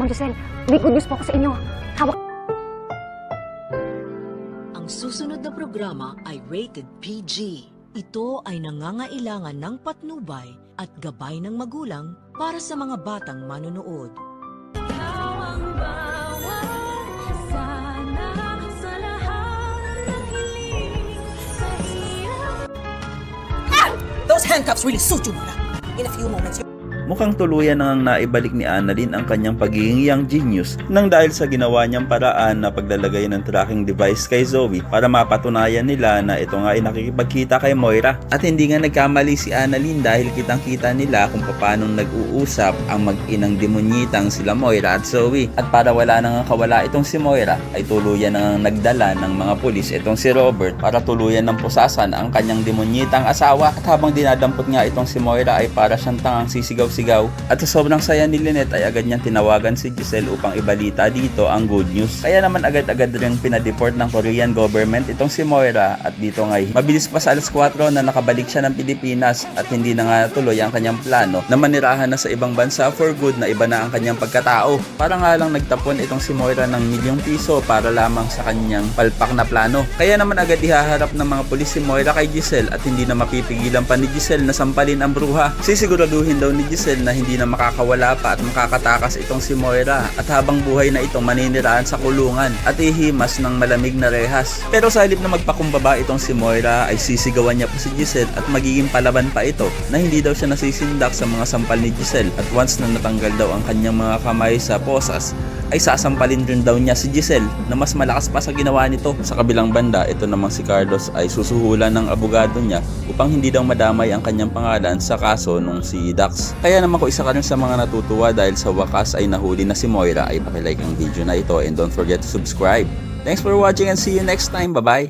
Ma'am Giselle, may good news po ako sa inyo. Hawak. Ang susunod na programa ay rated PG. Ito ay nangangailangan ng patnubay at gabay ng magulang para sa mga batang manonood. Those handcuffs really suit you, Mona. In a few moments, Mukhang tuluyan nang naibalik ni Annalyn ang kanyang pagiging young genius nang dahil sa ginawa niyang paraan na paglalagay ng tracking device kay Zoe para mapatunayan nila na ito nga ay nakikipagkita kay Moira. At hindi nga nagkamali si Annalyn dahil kitang-kita nila kung paano nag-uusap ang mag-inang demonyitang sila Moira at Zoe. At para wala nang kawala itong si Moira ay tuluyan nang nagdala ng mga pulis itong si Robert para tuluyan ng pusasan ang kanyang demonyitang asawa. At habang dinadampot nga itong si Moira ay para siyang tangang sisigaw-sigaw. At sa sobrang saya ni Lynette ay agad niyang tinawagan si Giselle upang ibalita dito ang good news. Kaya naman agad-agad rin pinadeport ng Korean government itong si Moira at dito nga mabilis pa sa alas 4 na nakabalik siya ng Pilipinas at hindi na nga tuloy ang kanyang plano na manirahan na sa ibang bansa for good na iba na ang kanyang pagkatao. Para nga lang nagtapon itong si Moira ng ₱1,000,000 para lamang sa kanyang palpak na plano. Kaya naman agad ihaharap ng mga pulis si Moira kay Giselle at hindi na mapipigilan pa ni Giselle na sampalin ang bruha. Sisiguraduhin daw ni Giselle na hindi na makakawala pa at makakatakas itong si Moira at habang buhay na itong maniniraan sa kulungan at ihimas ng malamig na rehas. Pero sa halip na magpakumbaba itong si Moira ay sisigawan niya po si Giselle at magiging palaban pa ito na hindi daw siya nasisindak sa mga sampal ni Giselle at once na natanggal daw ang kanyang mga kamay sa posas ay sasampalin rin daw niya si Giselle na mas malakas pa sa ginawa nito. Sa kabilang banda, ito namang si Carlos ay susuhulan ng abogado niya upang hindi daw madamay ang kanyang pangalan sa kaso nung si Dax. Kaya naman kung isa ka rin sa mga natutuwa dahil sa wakas ay nahuli na si Moira ay pakilike ang video na ito and don't forget to subscribe. Thanks for watching and see you next time. Bye-bye!